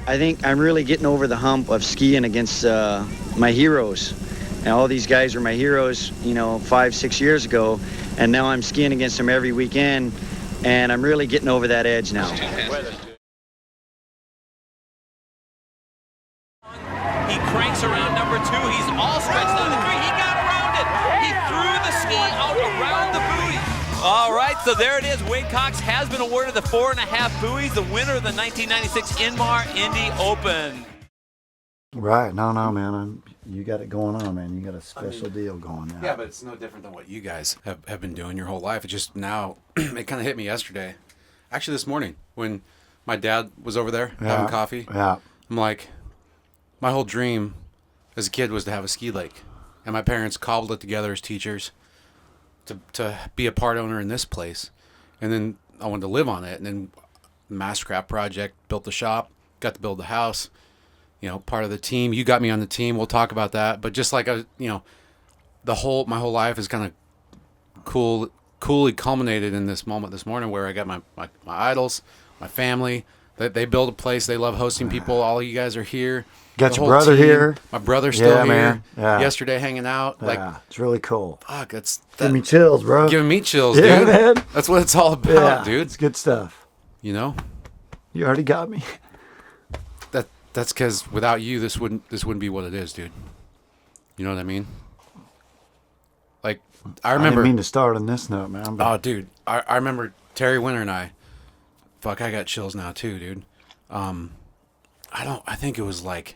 I think I'm really getting over the hump of skiing against my heroes. And all these guys were my heroes, 5-6 years ago, and now I'm skiing against them every weekend, and I'm really getting over that edge now. He cranks around number 2. He's all stretched on the 3. He got around it. He threw the ski out around the buoy. All right, so there it is. Wade Cox has been awarded the 4.5 buoys, the winner of the 1996 Inmar Indy Open. Right. No, man. You got it going on, man. You got a special deal going on. Yeah, but it's no different than what you guys have been doing your whole life. It just now, it kind of hit me yesterday. Actually, this morning when my dad was over there having coffee. Yeah. I'm like, my whole dream as a kid was to have a ski lake. And my parents cobbled it together as teachers to be a part owner in this place. And then I wanted to live on it. And then Mastercraft Project, built the shop, got to build the house. Part of the team. You got me on the team. We'll talk about that. But just like my whole life is kind of coolly culminated in this moment this morning where I got my idols, my family. They build a place. They love hosting people. All of you guys are here. Got your brother here. My brother's still here. Man. Yeah. Yesterday hanging out. It's really cool. Fuck, giving me chills, bro. Giving me chills, yeah, dude. Man. That's what it's all about, dude. It's good stuff. You already got me. That's because without you, this wouldn't be what it is, dude. You know what I mean? Like, I remember. I didn't mean to start on this note, man. Oh, dude, I remember Terry Winter and I. Fuck, I got chills now too, dude. I think it was like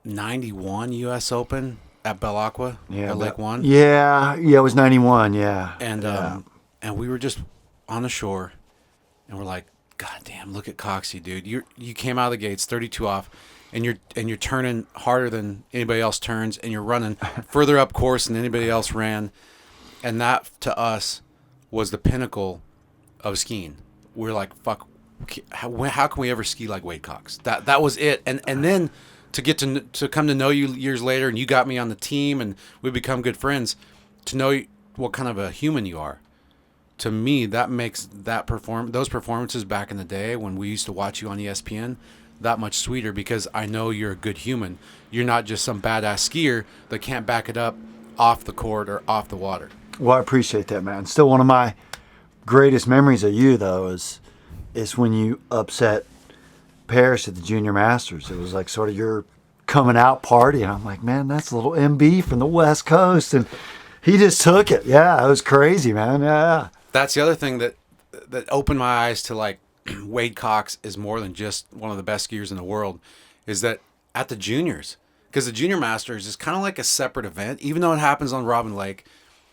91 U.S. Open at Belle Aqua at Lake One. Yeah, it was 91. Yeah, and we were just on the shore, and we're like, God damn, look at Coxie, dude. You came out of the gates 32 off, and you're turning harder than anybody else turns, and you're running further up course than anybody else ran. And that to us was the pinnacle of skiing. We're like, fuck, how can we ever ski like Wade Cox? That was it. And then to get to come to know you years later, and you got me on the team, and we become good friends, to know what kind of a human you are. To me, that makes those performances back in the day when we used to watch you on ESPN that much sweeter, because I know you're a good human. You're not just some badass skier that can't back it up off the court or off the water. Well, I appreciate that, man. Still, one of my greatest memories of you, though, is when you upset Parrish at the Junior Masters. It was like sort of your coming out party, and I'm like, man, that's a little MB from the West Coast, and he just took it. Yeah, it was crazy, man. Yeah. That's the other thing that opened my eyes to, like, Wade Cox is more than just one of the best skiers in the world, is that at the juniors, because the Junior Masters is kind of like a separate event, even though it happens on Robin Lake,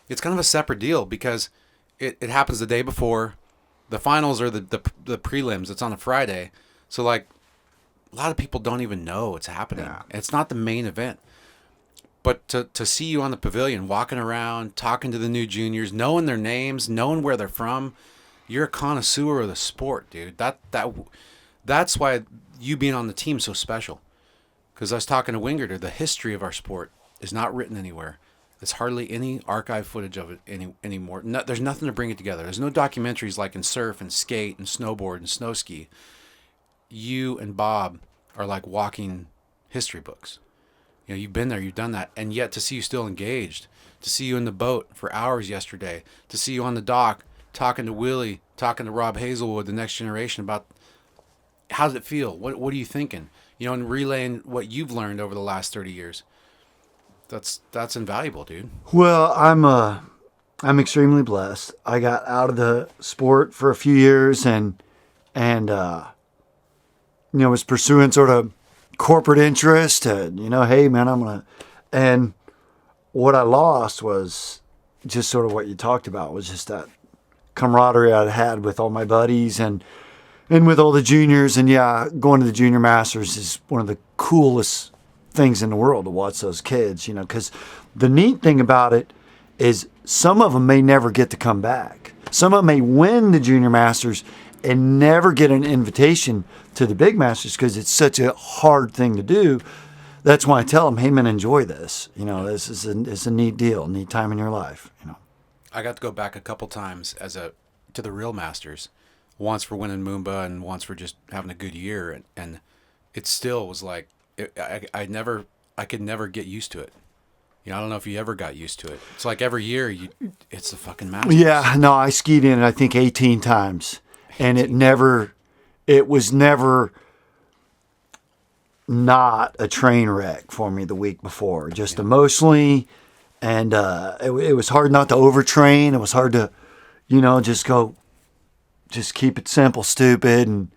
it's kind of a separate deal because it happens the day before. The finals are the prelims. It's on a Friday. So, like, a lot of people don't even know it's happening. Yeah. It's not the main event. But to see you on the pavilion, walking around, talking to the new juniors, knowing their names, knowing where they're from, you're a connoisseur of the sport, dude. That's why you being on the team is so special. Because I was talking to Wingerter, the history of our sport is not written anywhere. There's hardly any archive footage of it anymore. There's nothing to bring it together. There's no documentaries like in surf and skate and snowboard and snow ski. You and Bob are like walking history books. You've been there, you've done that, and yet to see you still engaged, to see you in the boat for hours yesterday, to see you on the dock talking to Willie, talking to Rob Hazelwood, the next generation, about how does it feel? What are you thinking? And relaying what you've learned over the last 30 years. That's invaluable, dude. Well, I'm extremely blessed. I got out of the sport for a few years and was pursuing sort of corporate interest and, hey man, and what I lost was just sort of what you talked about, was just that camaraderie I had with all my buddies and with all the juniors. And yeah, going to the Junior Masters is one of the coolest things in the world to watch those kids, because the neat thing about it is some of them may never get to come back. Some of them may win the Junior Masters and never get an invitation to the big Masters because it's such a hard thing to do. That's why I tell them, hey man, enjoy this. This is it's a neat deal, neat time in your life. I got to go back a couple times to the real Masters, once for winning Moomba and once for just having a good year, and it still was like I could never get used to it. You know, I don't know if you ever got used to it. It's like every year it's the fucking Masters. Yeah, no, I skied in it I think 18 times, and it was never not a train wreck for me the week before, just emotionally, and it was hard not to overtrain. It was hard to, just keep it simple, stupid, and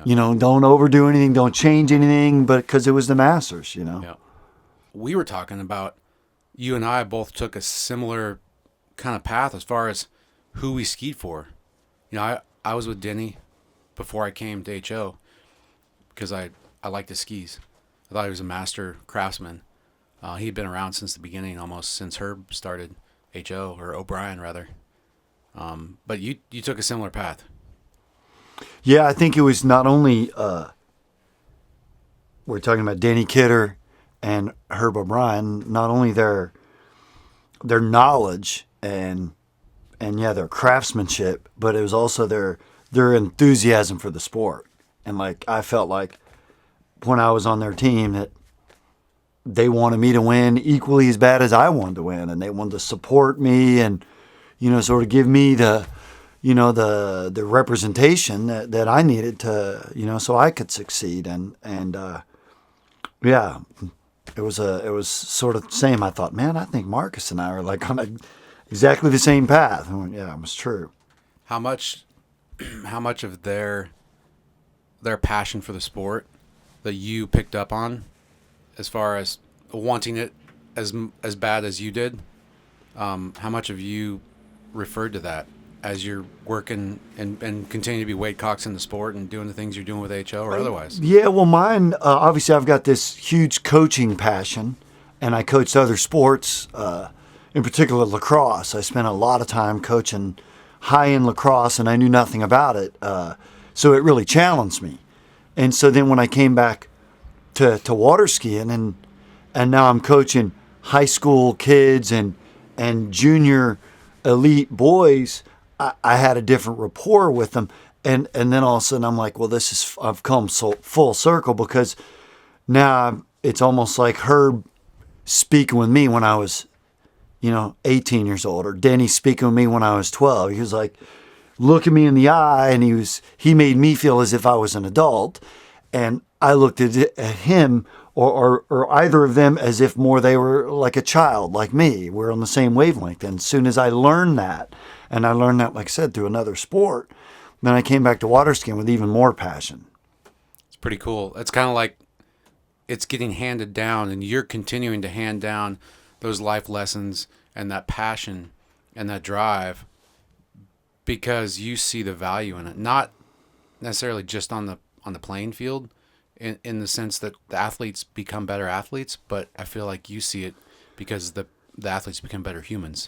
don't overdo anything, don't change anything, but because it was the Masters, Yeah. We were talking about, you and I both took a similar kind of path as far as who we skied for. You know, I was with Denny before I came to HO because I liked his skis. I thought he was a master craftsman. He'd been around since the beginning, almost since Herb started HO, or O'Brien rather. But you took a similar path. Yeah, I think it was not only we're talking about Denny Kidder and Herb O'Brien, not only their knowledge and their craftsmanship, but it was also their enthusiasm for the sport. And like I felt like when I was on their team that they wanted me to win equally as bad as I wanted to win, and they wanted to support me and sort of give me the representation that I needed to so I could succeed. And yeah, it was sort of the same. I thought, man, I think Marcus and I are like on exactly the same path. And yeah, it was true. How much of their passion for the sport that you picked up on, as far as wanting it as bad as you did, how much of you referred to that as you're working and continue to be Wade Cox in the sport and doing the things you're doing with HO or otherwise? Yeah, well, mine, obviously I've got this huge coaching passion, and I coached other sports, in particular lacrosse. I spent a lot of time coaching high-end lacrosse, and I knew nothing about it. So it really challenged me. And so then when I came back to water skiing, and now I'm coaching high school kids and junior elite boys, I had a different rapport with them. And then all of a sudden I'm like, well, I've come full circle, because now it's almost like Herb speaking with me when I was, 18 years old, or Denny speaking with me when I was 12. He was like, look at me in the eye, and he made me feel as if I was an adult. And I looked at him or either of them as if more they were like a child, like me. We're on the same wavelength. And as soon as I learned that, and I learned that, like I said, through another sport, then I came back to water skiing with even more passion. It's pretty cool. It's kind of like it's getting handed down, and you're continuing to hand down those life lessons and that passion and that drive because you see the value in it. Not necessarily just on the playing field, in the sense that the athletes become better athletes, but I feel like you see it because the athletes become better humans.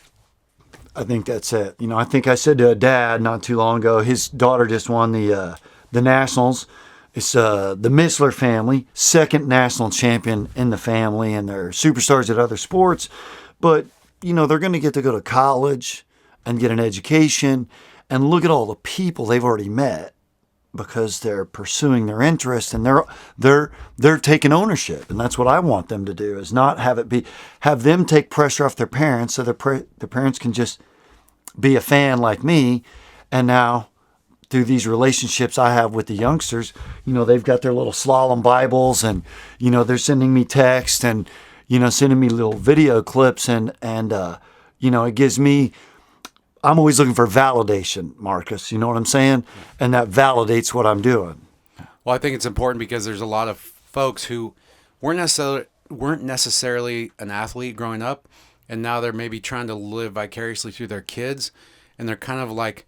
I think that's it. I think I said to a dad not too long ago, his daughter just won the Nationals. It's the Missler family, second national champion in the family, and they're superstars at other sports. But, they're going to get to go to college and get an education and look at all the people they've already met, because they're pursuing their interest, and they're taking ownership. And that's what I want them to do, is not have them take pressure off their parents, so the parents can just be a fan like me. And now through these relationships I have with the youngsters, they've got their little slalom Bibles, and they're sending me text and sending me little video clips, and it gives me, I'm always looking for validation, Marcus. You know what I'm saying? And that validates what I'm doing. Well, I think it's important because there's a lot of folks who weren't necessarily an athlete growing up, and now they're maybe trying to live vicariously through their kids, and they're kind of like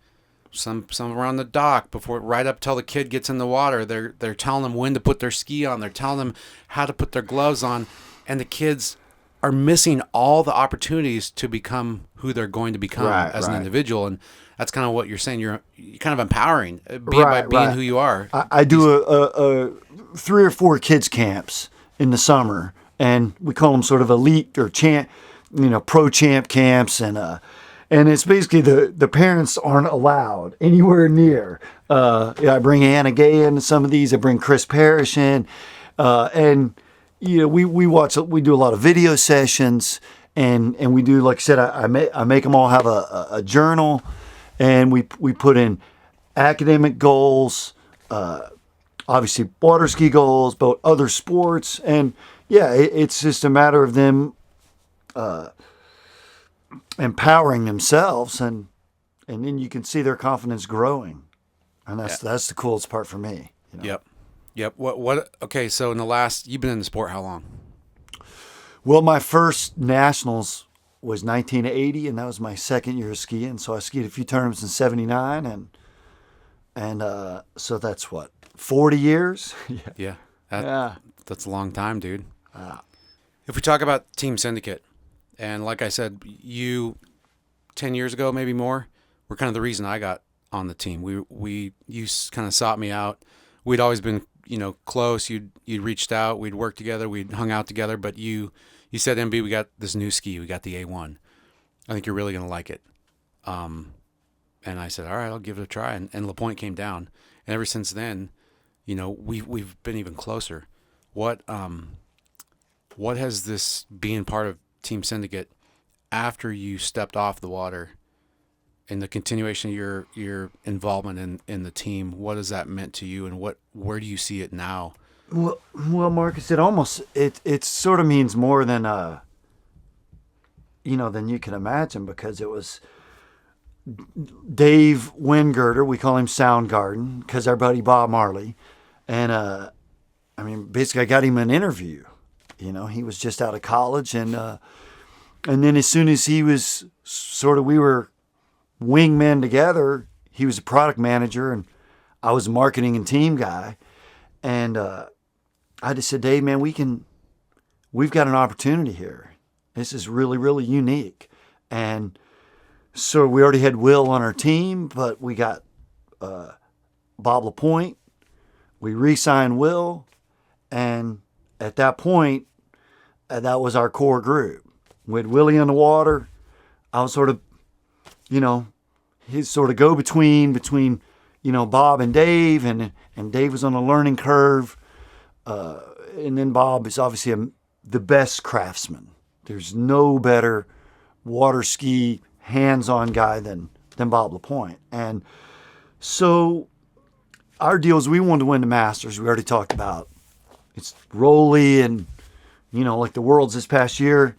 some around the dock right up till the kid gets in the water. They're telling them when to put their ski on. They're telling them how to put their gloves on, and the kids are missing all the opportunities to become who they're going to become as an individual. And that's kind of what you're saying. You're kind of empowering by being who you are. I do a 3 or 4 kids camps in the summer, and we call them sort of elite or pro champ camps. And it's basically the parents aren't allowed anywhere near. I bring Anna Gay into some of these. I bring Chris Parrish in. And we do a lot of video sessions, and we do, like I said, I make them all have a journal, and we put in academic goals, obviously water ski goals, but other sports, and it's just a matter of them empowering themselves, and then you can see their confidence growing, and that's the coolest part for me. Yep. Okay, so you've been in the sport how long? Well, my first nationals was 1980, and that was my second year of skiing. So I skied a few tournaments in '79, and so that's 40 years. Yeah. That's a long time, dude. If we talk about Team Syndicate, and like I said, you 10 years ago, maybe more, were kind of the reason I got on the team. You kind of sought me out. We'd always been, close. You'd reached out. We'd worked together. We'd hung out together. But you said, MB, we got this new ski. We got the A1. I think you're really going to like it. And I said, all right, I'll give it a try. And LaPointe came down. And ever since then, we've been even closer. What has this being part of Team Syndicate after you stepped off the water and the continuation of your involvement in the team, what has that meant to you, and where do you see it now? Well, Marcus, it sort of means more than than you can imagine, because it was Dave Wingirter, we call him Soundgarden, because our buddy Bob Marley, and basically I got him an interview. He was just out of college, and then as soon as he was we were wingmen together, he was a product manager and I was a marketing and team guy, and I just said, Dave, man, we've got an opportunity here. This is really, really unique. And so we already had Will on our team, but we got Bob LaPointe. We re-signed Will, and at that point, that was our core group. We had Willie on the water. I was sort of, his sort of go-between between Bob and Dave, and Dave was on a learning curve. And then Bob is obviously the best craftsman. There's no better water ski hands-on guy than Bob LaPointe. And so our deal is we wanted to win the Masters. We already talked about it's rolly and, like the Worlds this past year.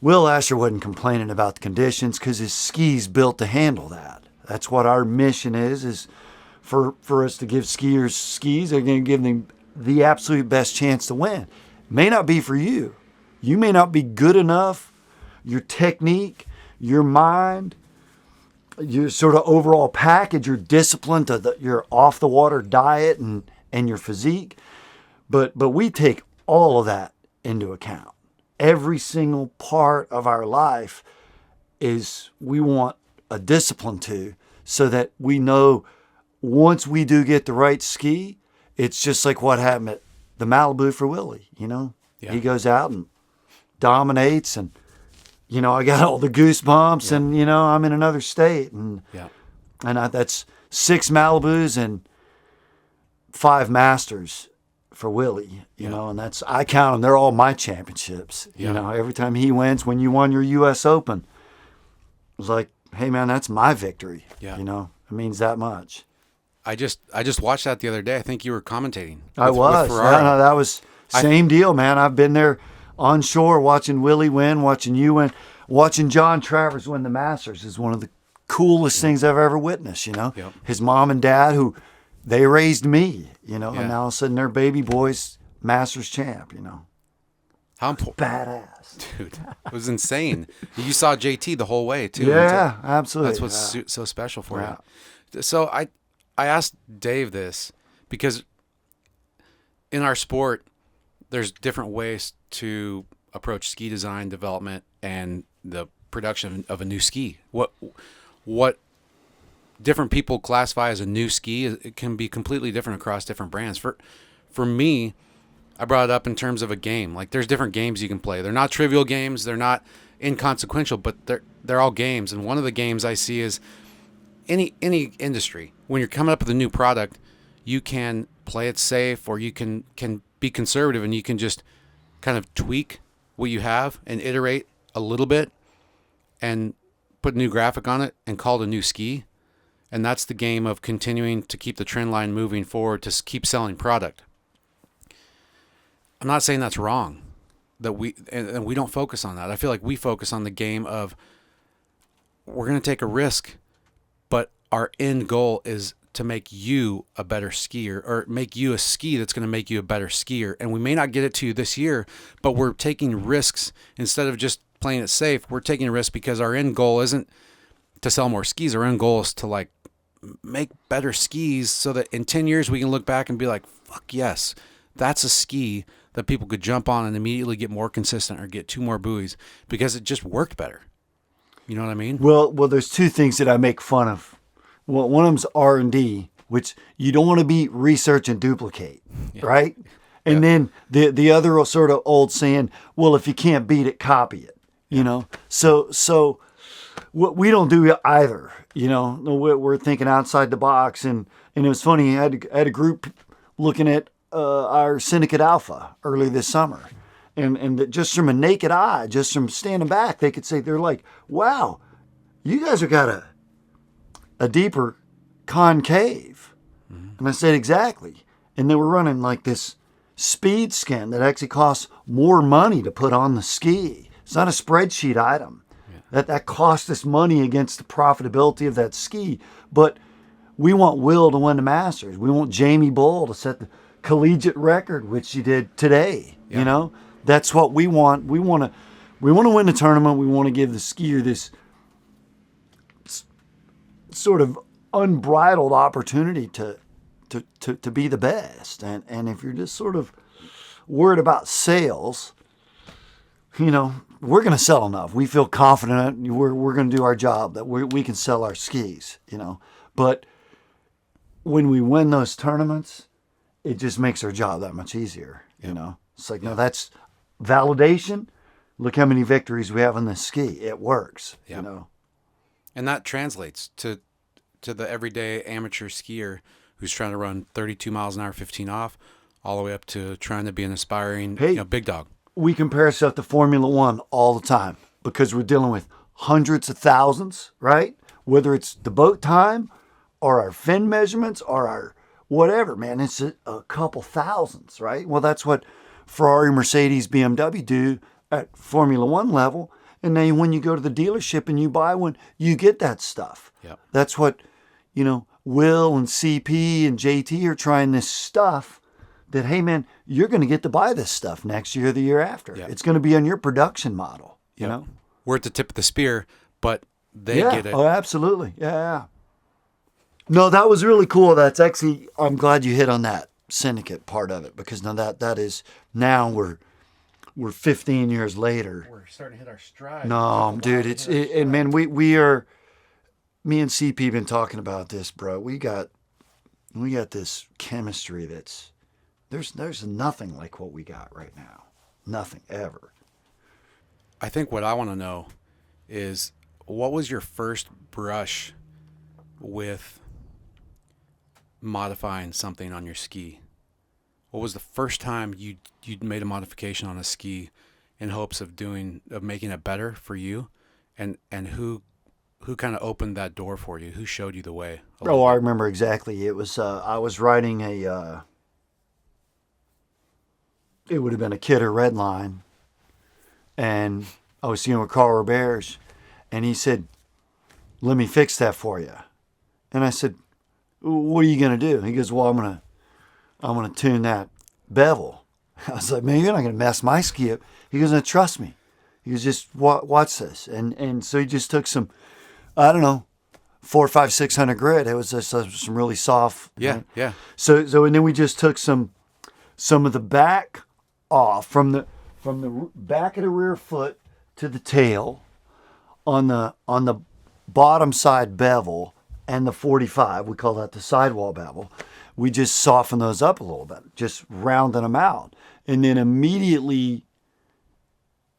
Will Asher wasn't complaining about the conditions because his ski's built to handle that. That's what our mission is for us to give skiers skis. They're going to give them the absolute best chance to win. It may not be for you. You may not be good enough. Your technique, your mind, your sort of overall package, your discipline, your off-the-water diet and your physique. But we take all of that into account. Every single part of our life is we want a discipline to, so that we know once we do get the right ski, it's just like what happened at the Malibu for Willie, Yeah. He goes out and dominates, and, I got all the goosebumps, and, I'm in another state, and that's 6 Malibus and 5 Masters for Willie, and I count them. They're all my championships. Every time he wins, when you won your U.S. Open, it was like, hey man, that's my victory. It means that much. I just watched that the other day. I think you were commentating. I was. With Ferrari. No, that was same deal, man. I've been there on shore watching Willie win, watching you win, watching John Travers win the Masters is one of the coolest things I've ever witnessed. His mom and dad, who they raised me, and now all of a sudden they're baby boys, Masters champ. How important? Badass, dude. It was insane. You saw JT the whole way too. Yeah, absolutely. That's what's so special for you. So I asked Dave this because in our sport, there's different ways to approach ski design, development, and the production of a new ski. What different people classify as a new ski, it can be completely different across different brands. For me, I brought it up in terms of a game. Like there's different games you can play. They're not trivial games. They're not inconsequential, but they're all games. And one of the games I see is any industry. When you're coming up with a new product, you can play it safe, or you can be conservative, and you can just kind of tweak what you have and iterate a little bit and put a new graphic on it and call it a new ski. And that's the game of continuing to keep the trend line moving forward, to keep selling product. I'm not saying that's wrong, that we don't focus on that. I feel like we focus on the game of, we're going to take a risk, but our end goal is to make you a better skier, or make you a ski that's going to make you a better skier. And we may not get it to you this year, but we're taking risks instead of just playing it safe. We're taking a risk because our end goal isn't to sell more skis. Our end goal is to like make better skis so that in 10 years we can look back and be like, fuck yes, that's a ski that people could jump on and immediately get more consistent or get 2 more buoys because it just worked better. You know what I mean? Well, there's 2 things that I make fun of. Well, one of them's R&D, which you don't want to be research and duplicate, right? And then the other sort of old saying, well, if you can't beat it, copy it, you know? So what we don't do either, you know? We're thinking outside the box. And it was funny, I had a group looking at our Syndicate Alpha early this summer. And that just from a naked eye, just from standing back, they could say, they're like, wow, you guys have got a deeper concave. Mm-hmm. And I said, exactly. And they were running like this speed skin that actually costs more money to put on the ski. It's not a spreadsheet item. Yeah. That cost us money against the profitability of that ski. But we want Will to win the Masters. We want Jamie Bull to set the collegiate record, which he did today. Yeah. You know, that's what we want. We want to win the tournament. We want to give the skier this sort of unbridled opportunity to be the best. And if you're just sort of worried about sales, you know, we're going to sell enough. We feel confident we're going to do our job, that we can sell our skis, you know. But when we win those tournaments, it just makes our job that much easier, you know. It's like, no, that's validation. Look how many victories we have on this ski. It works, you know. And that translates to the everyday amateur skier who's trying to run 32 miles an hour, 15 off, all the way up to trying to be an aspiring big dog. We compare ourselves to Formula One all the time because we're dealing with hundreds of thousands, right? Whether it's the boat time or our fin measurements or our whatever, man, it's a couple thousands, right? Well, that's what Ferrari, Mercedes, BMW do at Formula One level. And then when you go to the dealership and you buy one, you get that stuff. Yep. That's what, you know, Will and CP and JT are trying this stuff that, hey, man, you're going to get to buy this stuff next year or the year after. Yep. It's going to be on your production model, you know? We're at the tip of the spear, but they get it. Oh, absolutely. Yeah. No, that was really cool. That's actually, I'm glad you hit on that syndicate part of it, because now that is, now we're 15 years later. We're starting to hit our stride. No, dude, and man, we are, me and CP been talking about this, bro. We got this chemistry that's, there's nothing like what we got right now. Nothing ever. I think what I want to know is, what was your first brush with modifying something on your ski? What was the first time you made a modification on a ski in hopes of making it better for you, and who kind of opened that door for you? Who showed you the way? Oh, I remember exactly. It was I was riding it would have been a Kidder Redline, and I was skiing with Carl Roberge, and he said, "Let me fix that for you." And I said, "What are you gonna do?" He goes, "Well, I'm gonna tune that bevel." I was like, "Man, you're not gonna mess my ski up." He goes, "No, trust me." He goes, "Just watch this." And so he just took some, I don't know, 400, 500, 600 grit. It was just some really soft. Yeah, yeah. So and then we just took some of the back off from the back of the rear foot to the tail on the bottom side bevel and the 45. We call that the sidewall bevel. We just soften those up a little bit, just rounding them out. And then immediately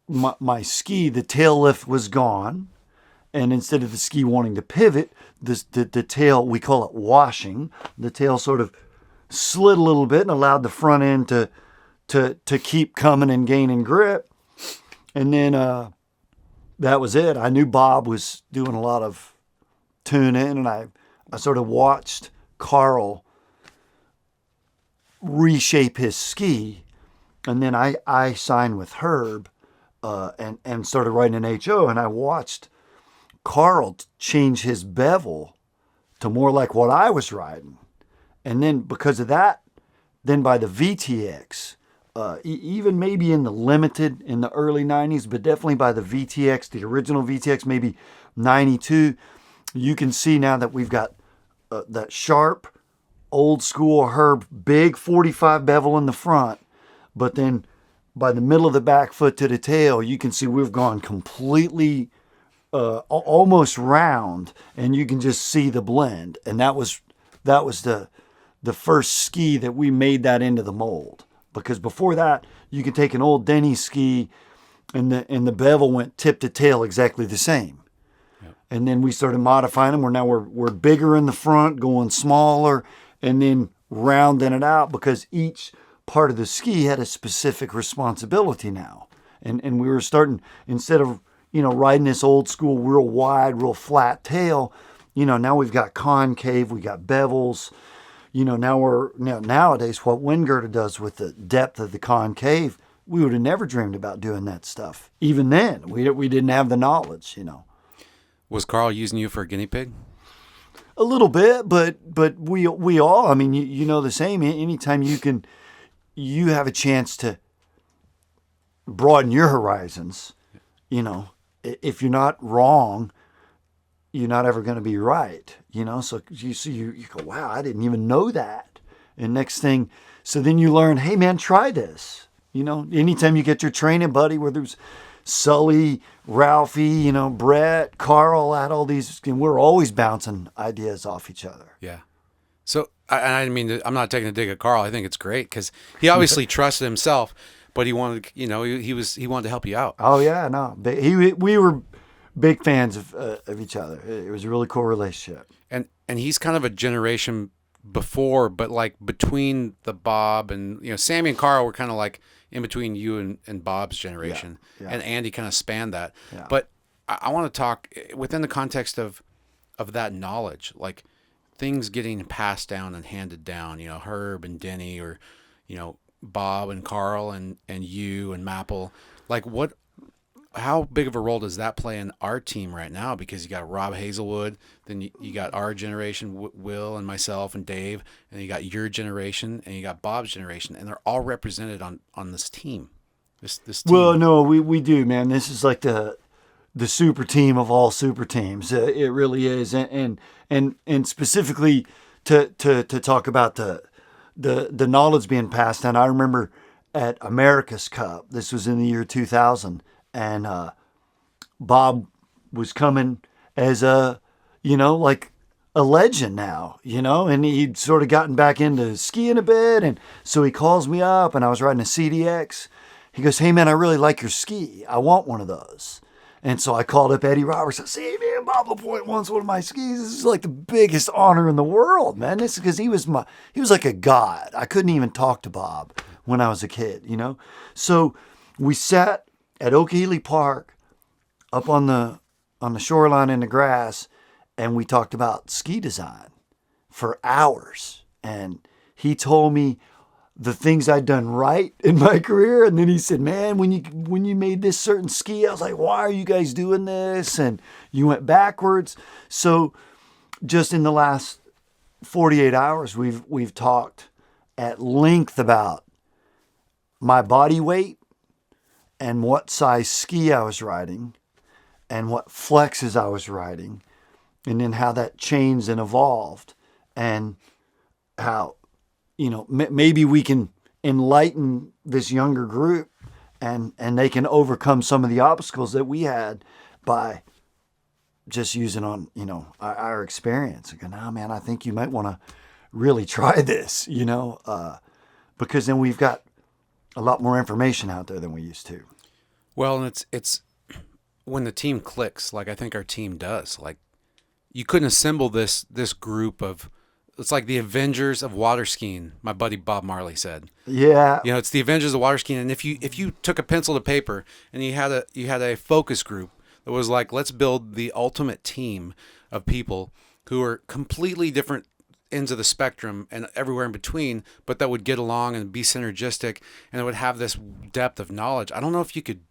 my ski, the tail lift was gone. And instead of the ski wanting to pivot, the tail, we call it washing. The tail sort of slid a little bit and allowed the front end to keep coming and gaining grip. And then that was it. I knew Bob was doing a lot of tune in, and I sort of watched Carl reshape his ski. And then I signed with Herb and started riding an HO, and I watched Carl change his bevel to more like what I was riding. And then because of that, then by the VTX, even maybe in the limited in the early 90s, but definitely by the VTX, the original VTX, maybe 92, you can see now that we've got that sharp, old school Herb, big 45 bevel in the front, but then by the middle of the back foot to the tail, you can see we've gone completely almost round, and you can just see the blend. And that was the first ski that we made that into the mold. Because before that, you could take an old Denny ski, and the bevel went tip to tail exactly the same. Yep. And then we started modifying them. We're bigger in the front, going smaller, and then rounding it out, because each part of the ski had a specific responsibility now. And we were starting, instead of riding this old school, real wide, real flat tail, now we've got concave, we got bevels. Nowadays, what Wingirder does with the depth of the concave, we would have never dreamed about doing that stuff. Even then, we didn't have the knowledge, Was Carl using you for a guinea pig? A little bit, but we all, I mean, you know the same. Anytime you have a chance to broaden your horizons, if you're not wrong, you're not ever going to be right, so you go, wow, I didn't even know that. And next thing, so then you learn, hey man, try this. Anytime you get your training buddy, whether it's Sully, Ralphie, Brett, Carl, at all these, and we're always bouncing ideas off each other. Yeah. So I mean, I'm not taking a dig at Carl. I think it's great because he obviously trusted himself, but he wanted, he wanted to help you out. Oh yeah, no, we were big fans of each other. It was a really cool relationship. And he's kind of a generation before, but like between the Bob and Sammy and Carl were kind of like in between you and Bob's generation, and Andy kind of spanned that. Yeah. But I want to talk within the context of that knowledge, like things getting passed down and handed down. Herb and Denny, or Bob and Carl and you and Mapple. Like how big of a role does that play in our team right now? Because you got Rob Hazelwood, then you got our generation, Will and myself and Dave, and you got your generation, and you got Bob's generation, and they're all represented on this team. This team. Well, no, we do, man. This is like the super team of all super teams. It really is, and specifically to talk about the knowledge being passed down. I remember at America's Cup. This was in the year 2000. And Bob was coming as like a legend now, and he'd sort of gotten back into skiing a bit. And so he calls me up, and I was riding a CDX. He goes, hey man, I really like your ski. I want one of those. And so I called up Eddie Roberts. I said, hey man, Bob LaPointe wants one of my skis. This is like the biggest honor in the world, man. This is because he was like a god. I couldn't even talk to Bob when I was a kid, So we sat at Okeechobee Park, up on the shoreline in the grass, and we talked about ski design for hours. And he told me the things I'd done right in my career, and then he said, "Man, when you made this certain ski, I was like, why are you guys doing this?" And you went backwards. So, just in the last 48 hours, we've talked at length about my body weight, and what size ski I was riding, and what flexes I was riding, and then how that changed and evolved, and how, maybe we can enlighten this younger group, and they can overcome some of the obstacles that we had by just using on, our experience. And go, no, man, I think you might want to really try this, because then we've got a lot more information out there than we used to. Well, and it's when the team clicks, like I think our team does. Like you couldn't assemble this group of it's like the Avengers of water skiing. My buddy Bob Marley said. Yeah. You know, it's the Avengers of water skiing. And if you took a pencil to paper and you had a focus group that was like, let's build the ultimate team of people who are completely different ends of the spectrum and everywhere in between, but that would get along and be synergistic and it would have this depth of knowledge. I don't know if you could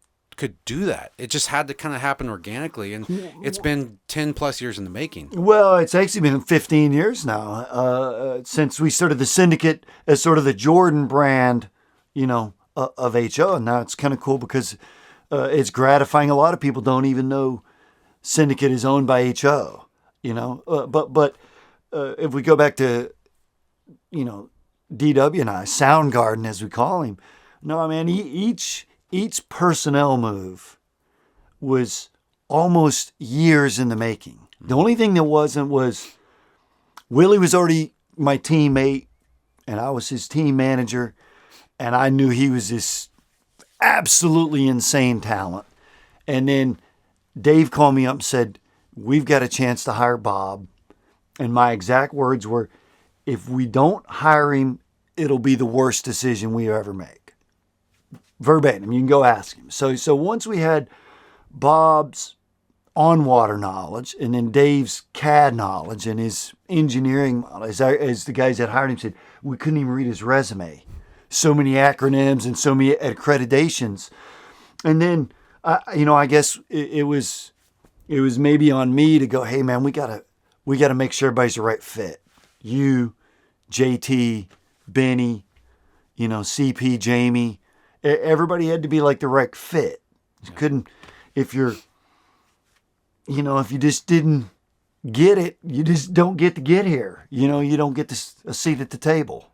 do that. It just had to kind of happen organically, and it's been 10 plus years in the making. Well, it's actually been 15 years now since we started the syndicate as sort of the Jordan brand, of HO. And now it's kind of cool because it's gratifying. A lot of people don't even know syndicate is owned by HO, but if we go back to, DW and I, Soundgarden as we call him, no, man, each personnel move was almost years in the making. The only thing that wasn't was Willie was already my teammate and I was his team manager, and I knew he was this absolutely insane talent. And then Dave called me up and said, we've got a chance to hire Bob. And my exact words were, if we don't hire him, it'll be the worst decision we ever make. Verbatim, you can go ask him. So once we had Bob's on-water knowledge and then Dave's CAD knowledge and his engineering knowledge, as the guys that hired him said, we couldn't even read his resume. So many acronyms and so many accreditations. And then, I guess it was maybe on me to go, hey man, we gotta make sure everybody's the right fit. You, JT, Benny, CP, Jamie, everybody had to be like the right fit. You couldn't, if you just didn't get it, you just don't get to get here. You don't get a seat at the table,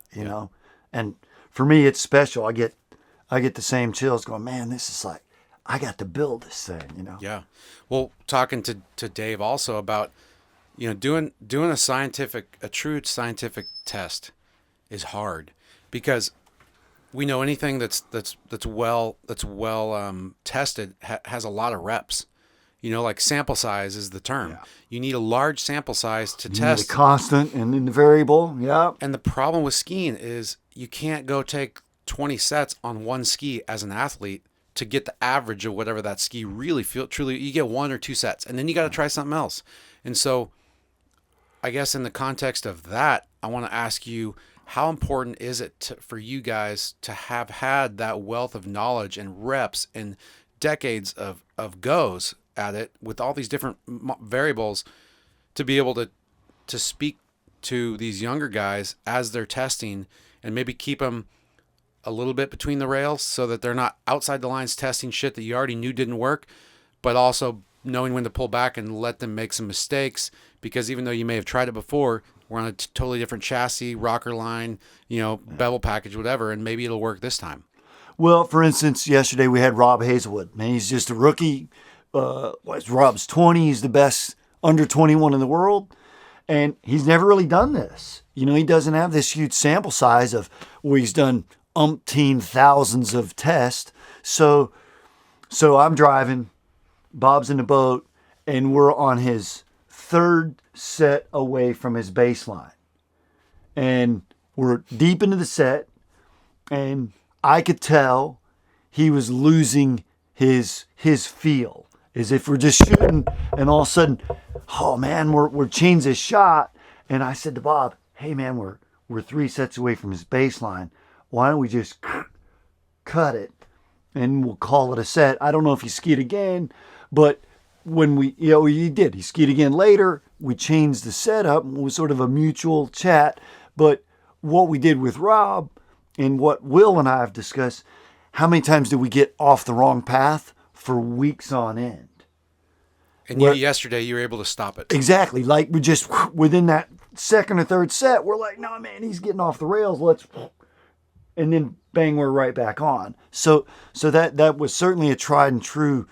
and for me, it's special. I get the same chills going, man, this is like, I got to build this thing, Yeah. Well, talking to Dave also about, doing a true scientific test is hard because we know anything that's well tested has a lot of reps. Like sample size is the term. Yeah. You need a large sample size to test. The constant and then the variable. Yeah. And the problem with skiing is you can't go take 20 sets on one ski as an athlete to get the average of whatever that ski really truly. You get 1 or 2 sets, and then you got to try something else. And so, I guess in the context of that, I want to ask you, how important is it for you guys to have had that wealth of knowledge and reps and decades of goes at it with all these different variables to be able to speak to these younger guys as they're testing and maybe keep them a little bit between the rails so that they're not outside the lines testing shit that you already knew didn't work, but also knowing when to pull back and let them make some mistakes, because even though you may have tried it before, we're on a totally different chassis, rocker line, bevel package, whatever, and maybe it'll work this time. Well, for instance, yesterday we had Rob Hazelwood. Man, he's just a rookie. Rob's 20. He's the best under 21 in the world. And he's never really done this. He doesn't have this huge sample size of where he's done umpteen thousands of tests. So I'm driving, Bob's in the boat, and we're on his third set away from his baseline. And we're deep into the set, and I could tell he was losing his feel, as if we're just shooting, and all of a sudden, oh man, we're changing his shot. And I said to Bob, hey man, we're 3 sets away from his baseline. Why don't we just cut it and we'll call it a set? I don't know if he skied again, but when he did. He skied again later. We changed the setup. It was sort of a mutual chat. But what we did with Rob and what Will and I have discussed, how many times did we get off the wrong path for weeks on end? And yesterday you were able to stop it. Exactly. Like we just, within that second or third set, we're like, no, man, he's getting off the rails. And then bang, we're right back on. So that was certainly a tried and true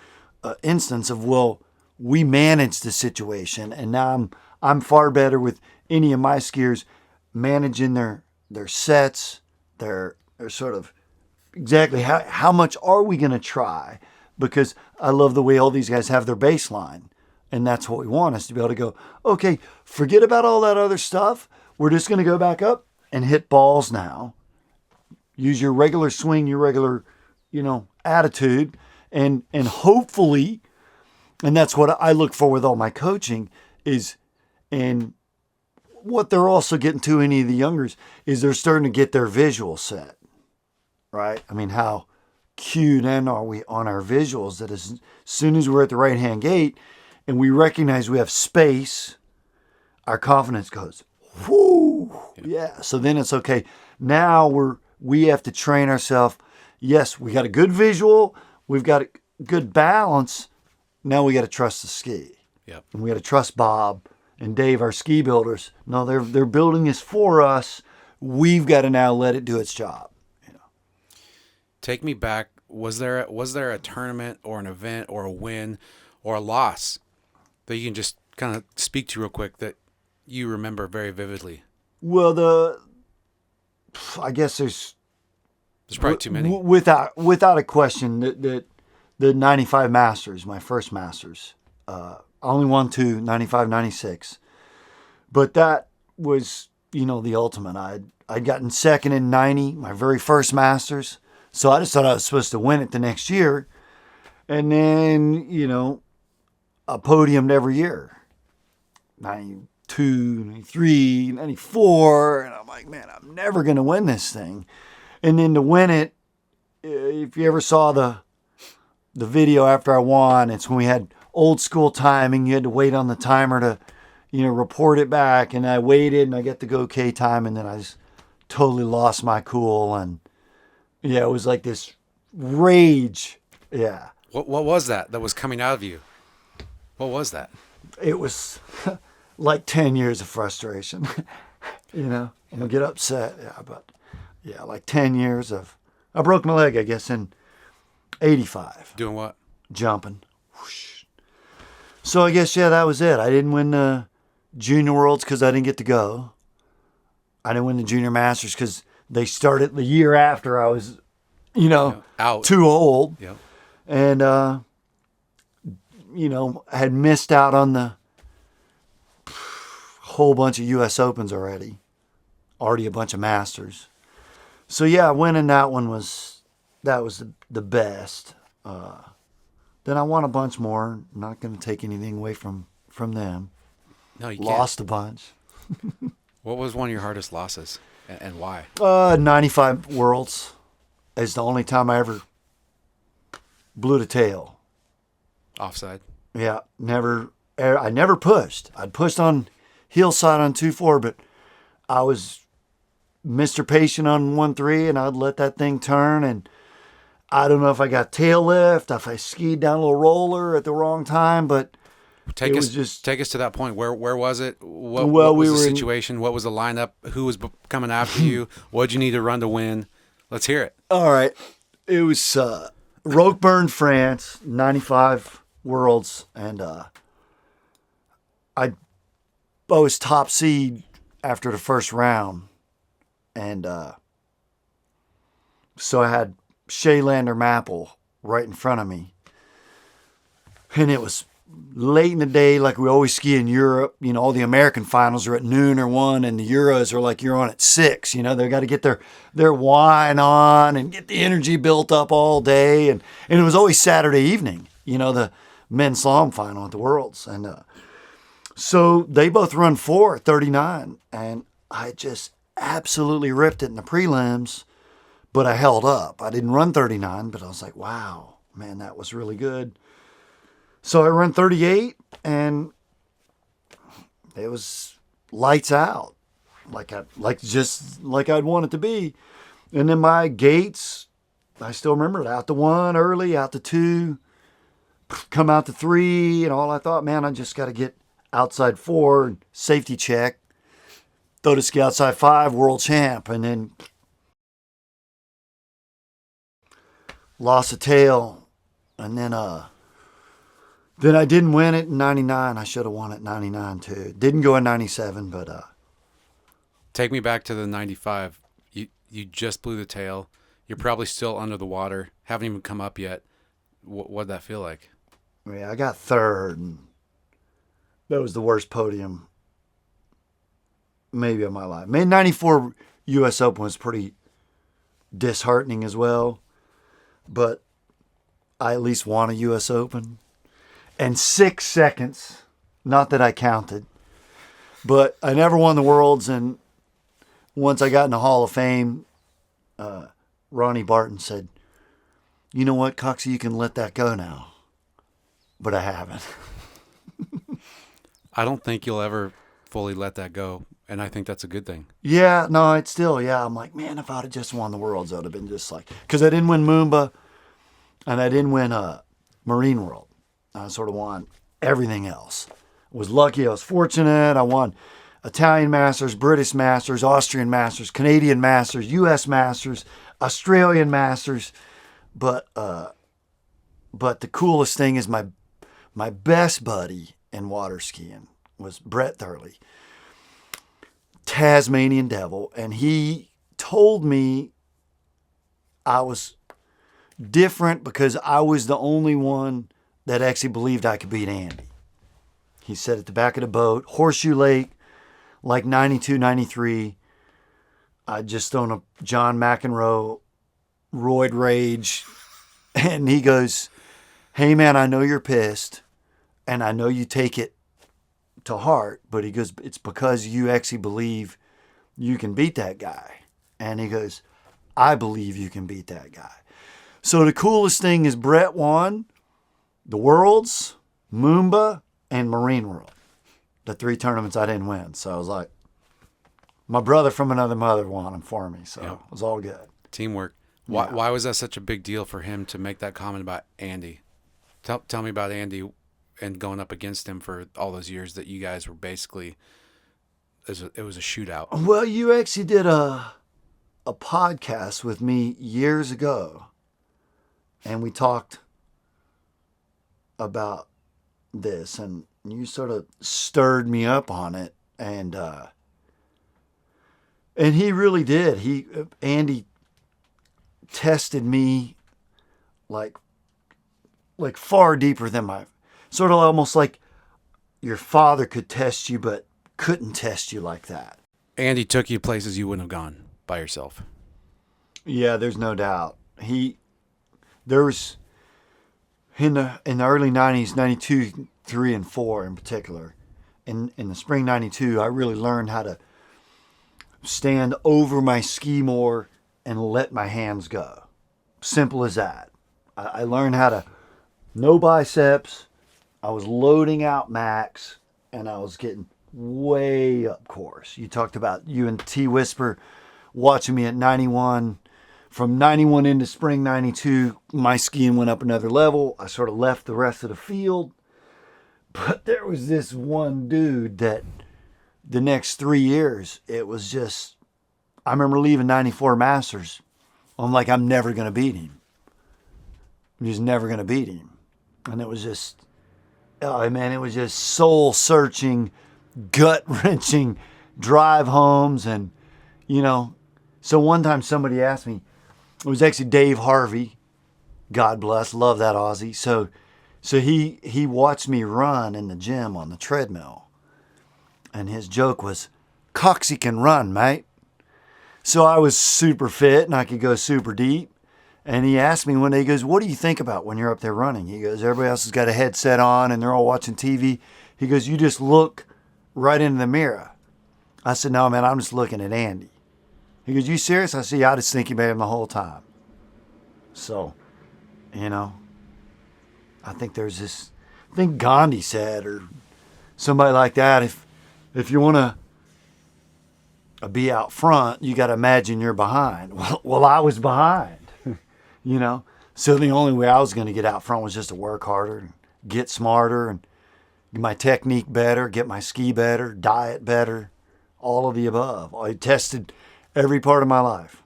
instance of, well, we managed the situation, and now I'm far better with any of my skiers managing their sets, their sort of exactly how much are we going to try, because I love the way all these guys have their baseline, and that's what we want, is to be able to go, okay, forget about all that other stuff. we're just going to go back up and hit balls now. Use your regular swing, your regular, attitude, and hopefully, and that's what I look for with all my coaching is, and what they're also getting to, any of the youngers, is they're starting to get their visual set, right? I mean, how cued in are we on our visuals that as soon as we're at the right-hand gate and we recognize we have space, our confidence goes, whoo, yeah. So then it's okay. Now we have to train ourselves. Yes, we got a good visual. We've got a good balance. Now we got to trust the ski. Yep. And we got to trust Bob and Dave, our ski builders. No, they're building this for us. We've got to now let it do its job. Take me back. Was there a tournament or an event or a win or a loss that you can just kind of speak to real quick that you remember very vividly? Well, I guess there's probably too many. Without a question, the 95 Masters, my first Masters. I only won 2, 95, 96. But that was, the ultimate. I'd gotten second in 90, my very first Masters. So I just thought I was supposed to win it the next year. And then, I podiumed every year. 92, 93, 94. And I'm like, man, I'm never going to win this thing. And then to win it, if you ever saw the video after I won, it's when we had old school timing. You had to wait on the timer to, report it back. And I waited and I got the go-K time. And then I just totally lost my cool. And yeah, it was like this rage. Yeah. What was that was coming out of you? What was that? It was like 10 years of frustration. I'm going to get upset. Yeah, but yeah, like 10 years of... I broke my leg, I guess, in 85. Doing what? Jumping. Whoosh. So I guess, that was it. I didn't win the Junior Worlds because I didn't get to go. I didn't win the Junior Masters because they started the year after I was, out. Too old. Yep. And, had missed out on the whole bunch of U.S. Opens already a bunch of Masters. So, winning that one was the best. Then I won a bunch more. I'm not going to take anything away from them. No, you Lost can't. a bunch. What was one of your hardest losses and why? 95 Worlds is the only time I ever blew the tail. Offside? Yeah, I never pushed. I'd pushed on hillside on 2-4, but I was Mr. Patient on 1-3, and I'd let that thing turn, and I don't know if I got tail lift, if I skied down a little roller at the wrong time, but take us to that point. Where was it? What was the situation? What was the lineup? Who was coming after you? What'd you need to run to win? Let's hear it. All right. It was Roqueburn, France, 95 Worlds, and I was top seed after the first round, and so I had Wade Mapple right in front of me, and it was late in the day, like we always ski in Europe. All the American finals are at noon or 1, and the Euros are like you're on at 6. They got to get their wine on and get the energy built up all day. And it was always Saturday evening, the men's slalom final at the Worlds. And so they both run 4 at 39, and I just absolutely ripped it in the prelims, but I held up. I didn't run 39, but I was like, wow, man, that was really good. So I run 38, and it was lights out, like I'd want it to be. And then my gates, I still remember it, out to 1 early, out to 2, come out to 3, and all I thought, man, I just got to get outside 4, safety check, throw the ski outside 5, world champ, and then lost a tail, and then I didn't win it in 99. I should have won it in 99 too. Didn't go in 97, but take me back to the 95. You just blew the tail. You're probably still under the water. Haven't even come up yet. What'd that feel like? Yeah, I got third, and that was the worst podium maybe of my life. Maybe 94 U.S. Open was pretty disheartening as well, but I at least won a U.S. Open. And 6 seconds, not that I counted, but I never won the Worlds, and once I got in the Hall of Fame, Ronnie Barton said, "You know what, Coxie, you can let that go now." But I haven't. I don't think you'll ever fully let that go, and I think that's a good thing. Yeah, no, it's still, yeah. I'm like, man, if I'd have just won the Worlds, I would have been just like, because I didn't win Moomba, and I didn't win Marine World. I sort of won everything else. I was lucky. I was fortunate. I won Italian Masters, British Masters, Austrian Masters, Canadian Masters, U.S. Masters, Australian Masters. But the coolest thing is my best buddy in water skiing was Brett Thurley, Tasmanian Devil, and he told me I was different because I was the only one that actually believed I could beat Andy. He said at the back of the boat, Horseshoe Lake, like 92, 93, I just thrown a John McEnroe roid rage, and he goes, "Hey man, I know you're pissed, and I know you take it to heart, but he goes, it's because you actually believe you can beat that guy." And he goes, "I believe you can beat that guy." So the coolest thing is Brett won the Worlds, Moomba, and Marine World. The 3 tournaments I didn't win. So I was like, my brother from another mother won them for me. So Yep. It was all good. Teamwork. Yeah. Why was that such a big deal for him to make that comment about Andy? Tell me about Andy and going up against him for all those years that you guys were basically, it was a shootout. Well, you actually did a podcast with me years ago, and we talked about this, and you sort of stirred me up on it, and he really did. Andy tested me like far deeper than my, sort of almost like your father could test you, but couldn't test you like that. Andy took you places you wouldn't have gone by yourself. Yeah, there's no doubt. There was in the early 90s, 92, 3, and 4 in particular. In the spring 92, I really learned how to stand over my ski more and let my hands go. Simple as that. I learned how to, no biceps. I was loading out max, and I was getting way up course. You talked about you and T Whisper watching me at 91. From 91 into spring 92, my skiing went up another level. I sort of left the rest of the field. But there was this one dude that the next 3 years, it was just, I remember leaving 94 Masters. I'm like, I'm never going to beat him. I'm just never going to beat him. And it was just, oh man, it was just soul-searching, gut-wrenching drive homes. And, so one time somebody asked me, it was actually Dave Harvey, God bless, love that Aussie. So he watched me run in the gym on the treadmill. And his joke was, "Coxie can run, mate." So I was super fit and I could go super deep. And he asked me one day, he goes, "What do you think about when you're up there running?" He goes, "Everybody else has got a headset on and they're all watching TV." He goes, "You just look right into the mirror." I said, "No, man, I'm just looking at Andy." He goes, "You serious?" I said, "Yeah, I just think about him the whole time." So, I think there's this, I think Gandhi said, or somebody like that, if you want to be out front, you got to imagine you're behind. Well, I was behind, So the only way I was going to get out front was just to work harder, and get smarter, and get my technique better, get my ski better, diet better, all of the above. I tested every part of my life.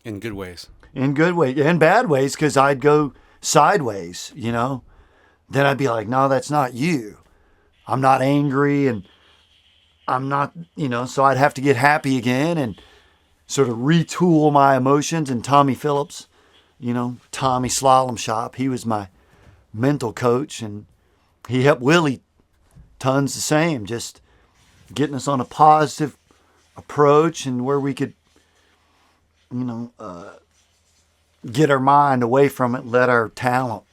In good ways. In good ways and bad ways, because I'd go sideways, Then I'd be like, "No, that's not you. I'm not angry, and I'm not, so I'd have to get happy again and sort of retool my emotions. And Tommy Phillips, Tommy Slalom Shop, he was my mental coach, and he helped Willie tons the same. Just getting us on a positive approach and where we could, get our mind away from it, let our talent,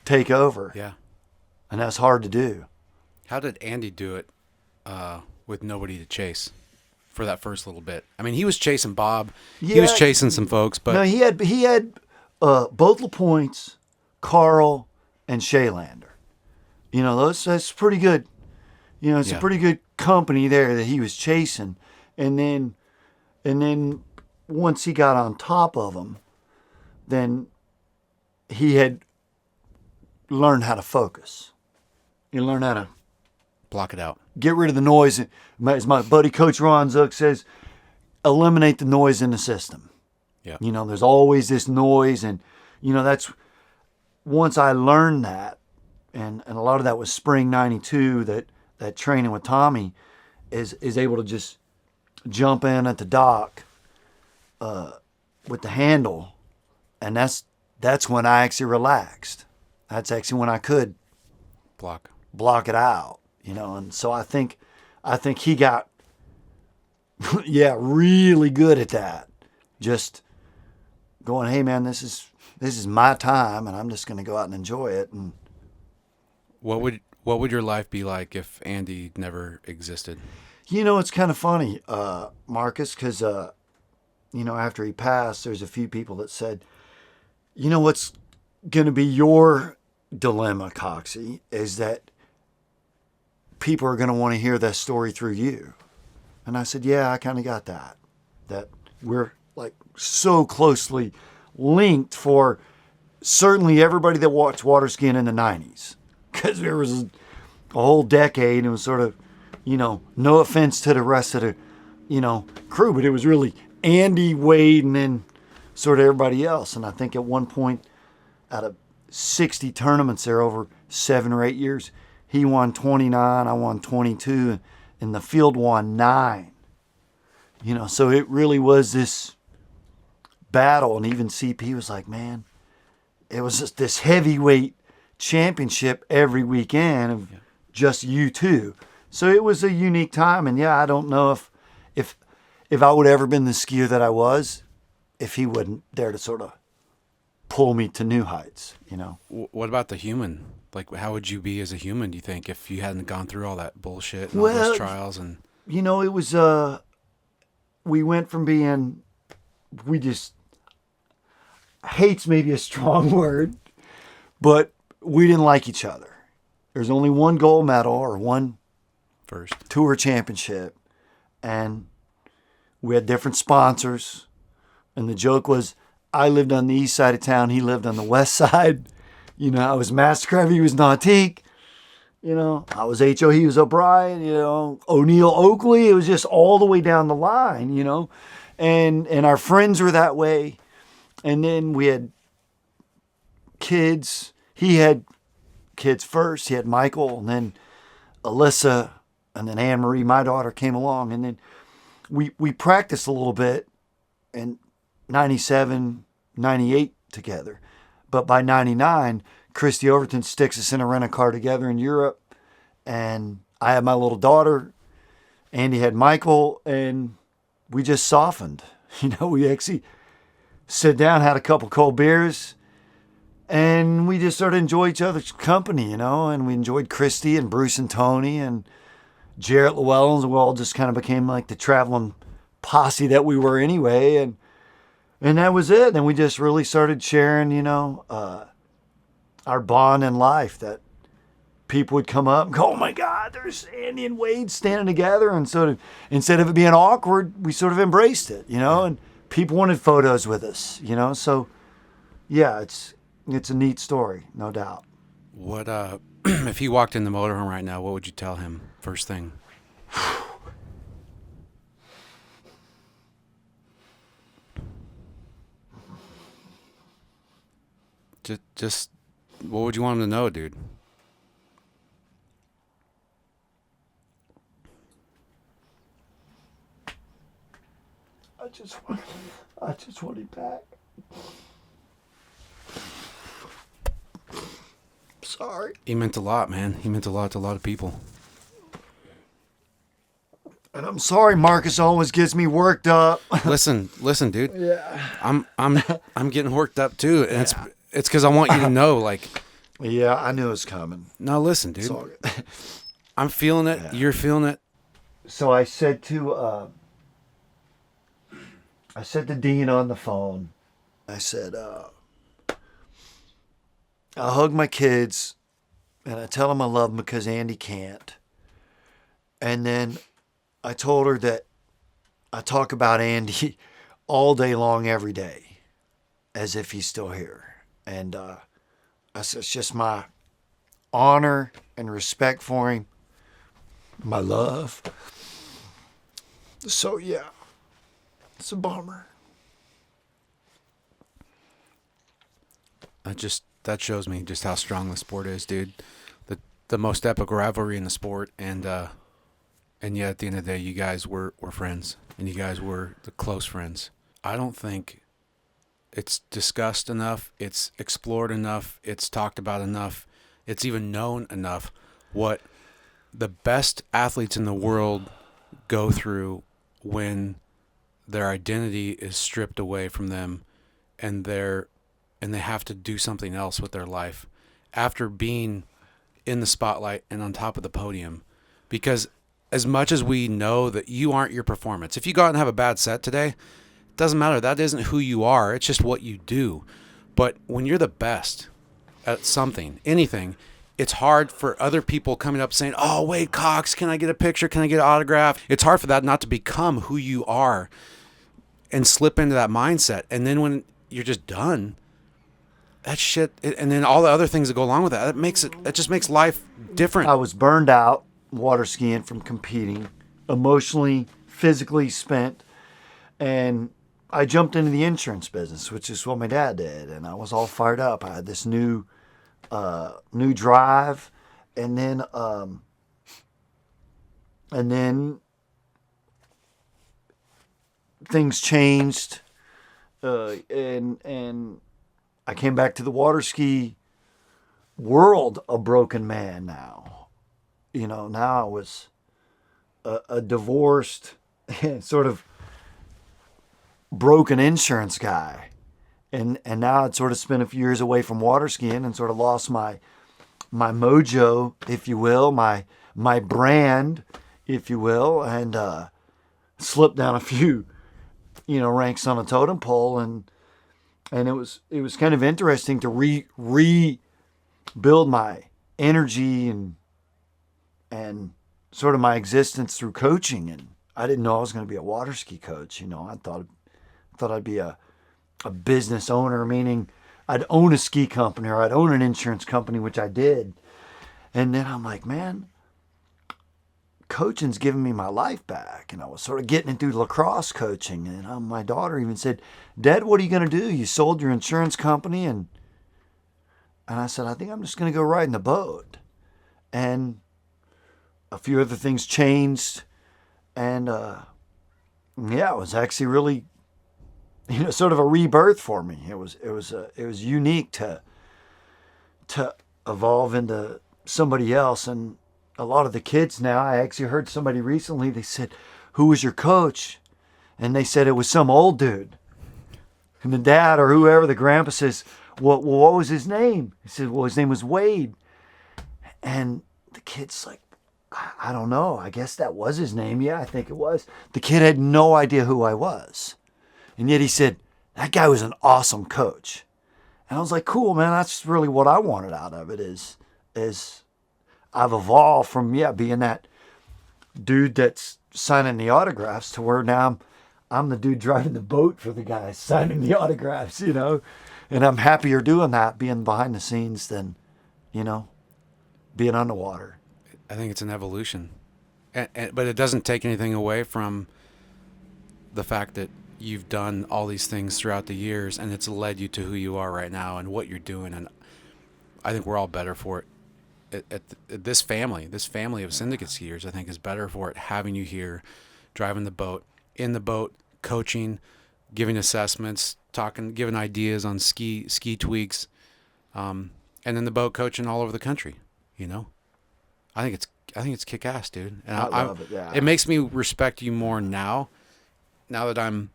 take over. Yeah. And that's hard to do. How did Andy do it with nobody to chase for that first little bit? I mean, he was chasing Bob. Yeah. He was chasing some folks, but No, he had both LaPointes, Carl, and Shaylander. That's pretty good. It's a pretty good company there that he was chasing. And then once he got on top of them, then he had learned how to focus. He learned how to block it out. get rid of the noise. As my buddy Coach Ron Zook says, eliminate the noise in the system. Yeah. There's always this noise, and that's once I learned that, and a lot of that was spring '92. That training with Tommy is able to just jump in at the dock with the handle, and that's when I actually relaxed. That's actually when I could block it out, and so I think he got really good at that. Just going, hey man, this is my time, and I'm just going to go out and enjoy it. And What would your life be like if Andy never existed? it's kind of funny, Marcus, because after he passed, there's a few people that said, what's going to be your dilemma, Coxie, is that people are going to want to hear that story through you. And I said, yeah, I kind of got that we're like so closely linked for certainly everybody that watched water skiing in the 90s, because there was a whole decade, and it was sort of, no offense to the rest of the, crew, but it was really Andy, Wade, and then sort of everybody else. And I think at one point, out of 60 tournaments there over 7 or 8 years, he won 29, I won 22, and the field won 9. So it really was this battle. And even CP was like, man, it was just this heavyweight championship every weekend of just you two. So it was a unique time. And I don't know if I would ever been the skier that I was if he wasn't there to sort of pull me to new heights, What about the human? Like, how would you be as a human, do you think, if you hadn't gone through all that bullshit and all those trials? And it was, we went from being, hate's maybe a strong word, but we didn't like each other. There's only one gold medal or one first tour championship, and we had different sponsors. And the joke was, I lived on the east side of town, he lived on the west side. I was Mastercraft, he was Nautique. I was HO, he was O'Brien, O'Neill, Oakley. It was just all the way down the line, and our friends were that way. And then we had kids. He had kids first. He had Michael, and then Alyssa, and then Anne Marie, my daughter, came along. And then we practiced a little bit in 97, 98 together. But by 99, Christy Overton sticks us in a rent-a-car together in Europe. And I had my little daughter. Andy had Michael. And we just softened. We actually sat down, had a couple cold beers. And we just sort of enjoyed each other's company, And we enjoyed Christy and Bruce and Tony and Jarrett Llewellyn. We all just kind of became like the traveling posse that we were anyway. And that was it. And we just really started sharing, our bond in life, that people would come up and go, oh my God, there's Andy and Wade standing together. And sort of, instead of it being awkward, we sort of embraced it, and people wanted photos with us, So yeah, it's a neat story, no doubt. what if he walked in the motorhome right now, what would you tell him first thing? Just what would you want him to know, dude? I just want it back. Sorry. He meant a lot, man. He meant a lot to a lot of people. I'm sorry, Marcus always gets me worked up. Listen, dude. Yeah. I'm getting worked up too, and it's because I want you to know, like. Yeah, I knew it was coming. No, listen, dude. It's all good. I'm feeling it. Yeah. You're feeling it. So I said to Dean on the phone, I said, I hug my kids and I tell them I love them because Andy can't. And then I told her that I talk about Andy all day long, every day, as if he's still here. And I said, it's just my honor and respect for him, my love. So, yeah, it's a bummer. That shows me just how strong the sport is, dude. The most epic rivalry in the sport, and yet at the end of the day, you guys were friends, and you guys were the close friends. I don't think it's discussed enough, it's explored enough, it's talked about enough, it's even known enough what the best athletes in the world go through when their identity is stripped away from them and they have to do something else with their life after being in the spotlight and on top of the podium. Because as much as we know that you aren't your performance, if you go out and have a bad set today, it doesn't matter. That isn't who you are. It's just what you do. But when you're the best at something, anything, it's hard for other people coming up saying, oh, Wade Cox, can I get a picture? Can I get an autograph? It's hard for that not to become who you are and slip into that mindset. And then when you're just done, that shit, and then all the other things that go along with that, it just makes life different. I was burned out water skiing from competing, emotionally, physically spent, and I jumped into the insurance business, which is what my dad did, and I was all fired up. I had this new drive, and then things changed, and I came back to the water ski world a broken man now. You know, now I was a divorced, sort of broken insurance guy. And now I'd sort of spent a few years away from water skiing and sort of lost my mojo, if you will, my brand, if you will, and slipped down a few, ranks on a totem pole. And it was kind of interesting to rebuild my energy and sort of my existence through coaching. And I didn't know I was going to be a water ski coach. I thought I'd be a business owner, meaning I'd own a ski company or I'd own an insurance company, which I did. And then I'm like, man, coaching's giving me my life back. And I was sort of getting into lacrosse coaching. And my daughter even said, Dad, what are you going to do? You sold your insurance company. And I said, I think I'm just going to go ride in the boat. And a few other things changed. And it was actually really, sort of a rebirth for me. It was unique to evolve into somebody else. And a lot of the kids now, I actually heard somebody recently, they said, who was your coach? And they said it was some old dude. And the dad or whoever, the grandpa says, what was his name? He said, well, his name was Wade. And the kid's like, I don't know. I guess that was his name. Yeah, I think it was. The kid had no idea who I was. And yet he said, that guy was an awesome coach. And I was like, cool, man. That's really what I wanted out of it is I've evolved from, being that dude that's signing the autographs to where now I'm the dude driving the boat for the guys signing the autographs, And I'm happier doing that, being behind the scenes than, being on the water. I think it's an evolution. But it doesn't take anything away from the fact that you've done all these things throughout the years and it's led you to who you are right now and what you're doing. And I think we're all better for it. This family of syndicate skiers, I think, is better for it, having you here, driving the boat, in the boat, coaching, giving assessments, talking, giving ideas on ski tweaks, and in the boat coaching all over the country. I think it's it's kick ass, dude. And I love it. Yeah. It makes me respect you more now that I'm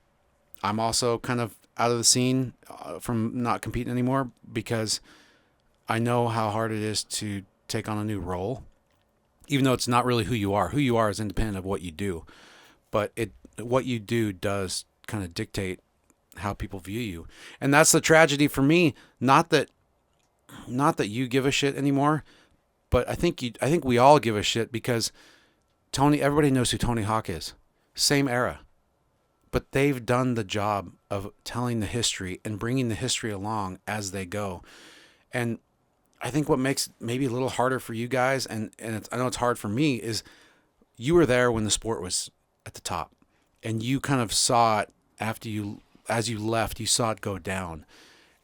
also kind of out of the scene from not competing anymore, because I know how hard it is to take on a new role, even though it's not really who you are. Who you are is independent of what you do, but what you do does kind of dictate how people view you. And that's the tragedy for me. Not that you give a shit anymore, but I think we all give a shit, because everybody knows who Tony Hawk is. Same era. But they've done the job of telling the history and bringing the history along as they go. And I think what makes maybe a little harder for you guys, and I know it's hard for me, is you were there when the sport was at the top, and you kind of saw it as you left, you saw it go down.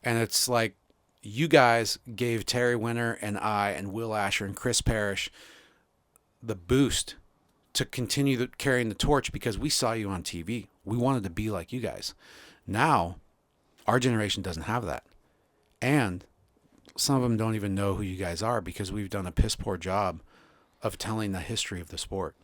And it's like you guys gave Terry Winter and I and Will Asher and Chris Parrish the boost to continue carrying the torch, because we saw you on TV. We wanted to be like you guys. Now, our generation doesn't have that. And some of them don't even know who you guys are, because we've done a piss poor job of telling the history of the sport.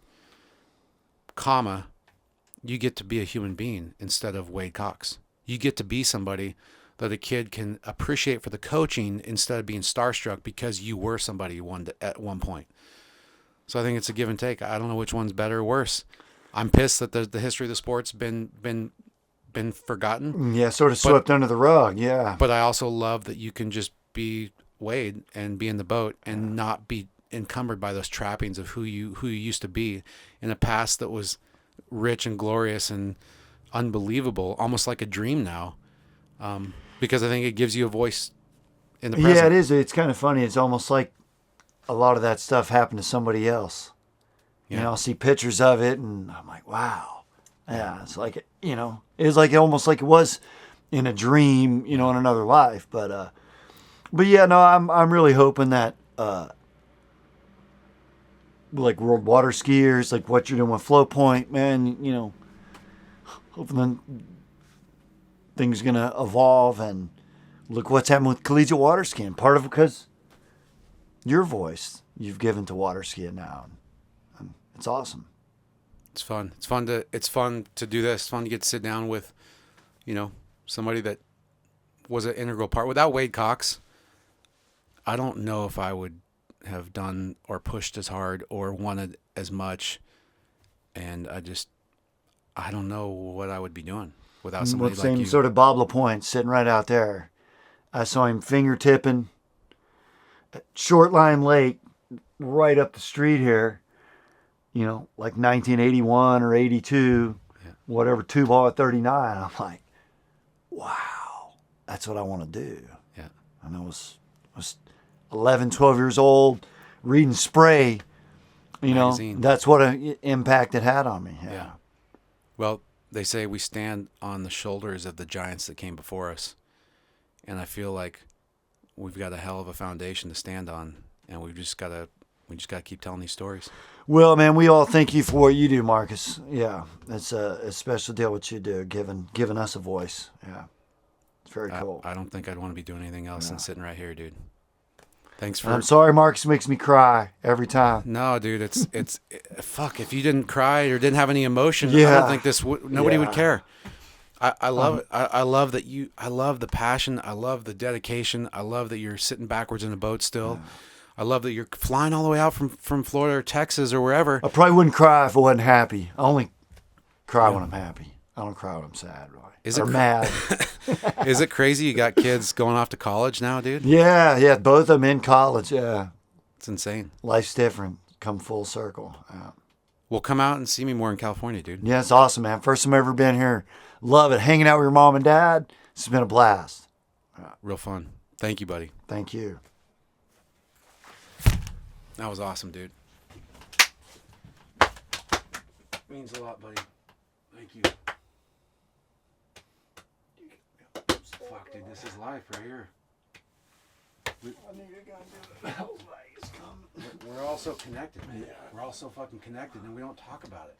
You get to be a human being instead of Wade Cox. You get to be somebody that a kid can appreciate for the coaching instead of being starstruck because you were somebody at one point. So I think it's a give and take. I don't know which one's better or worse. I'm pissed that the history of the sport's been forgotten. Yeah, sort of swept under the rug. Yeah. But I also love that you can just be Wade and be in the boat and not be encumbered by those trappings of who you used to be in a past that was rich and glorious and unbelievable, almost like a dream now. Because I think it gives you a voice in the present. Yeah, it is. It's kind of funny. It's almost like a lot of that stuff happened to somebody else. Yeah. You know, I'll see pictures of it, and I'm like, wow. Yeah, it's like, it's like almost like it was in a dream, in another life. But yeah, no, I'm really hoping that, like world water skiers, like what you're doing with Flow Point, man, hoping that things going to evolve, and look what's happened with collegiate water skiing. Part of it because your voice you've given to water skiing now. And it's awesome. It's fun. It's fun to do this. It's fun to get to sit down with, somebody that was an integral part. Without Wade Cox, I don't know if I would have done or pushed as hard or wanted as much. And I don't know what I would be doing without somebody like you. Same sort of Bob LaPointe sitting right out there. I saw him fingertipping at Short Line Lake right up the street here, like 1981 or 82, whatever, 2-ball at 39. I'm like, wow, that's what I want to do. Yeah. And I was 11, 12 years old, reading Spray, Magazine. That's what an impact it had on me. Yeah. Well, they say we stand on the shoulders of the giants that came before us. And I feel like we've got a hell of a foundation to stand on, and we just got to keep telling these stories. Well, man, we all thank you for what you do, Marcus. Yeah, it's a special deal what you do, giving us a voice. Yeah, it's very cool. I don't think I'd want to be doing anything else than sitting right here, dude. Thanks for. I'm sorry, Marcus makes me cry every time. No, dude, it's fuck. If you didn't cry or didn't have any emotion, I don't think nobody would care. I love it. I love that I love the passion. I love the dedication. I love that you're sitting backwards in a boat still. I love that you're flying all the way out from Florida or Texas or wherever. I probably wouldn't cry if I wasn't happy. I only cry when I'm happy. I don't cry when I'm sad, really. Or mad. Is it crazy you got kids going off to college now, dude? Yeah, both of them in college, yeah. It's insane. Life's different. Come full circle. Yeah. Well, come out and see me more in California, dude. Yeah, it's awesome, man. First time I've ever been here. Love it. Hanging out with your mom and dad. It's been a blast. Real fun. Thank you, buddy. Thank you. That was awesome, dude. Means a lot, buddy. Thank you. Fuck, dude, this is life right here. We're all so connected, man. We're all so fucking connected, and we don't talk about it.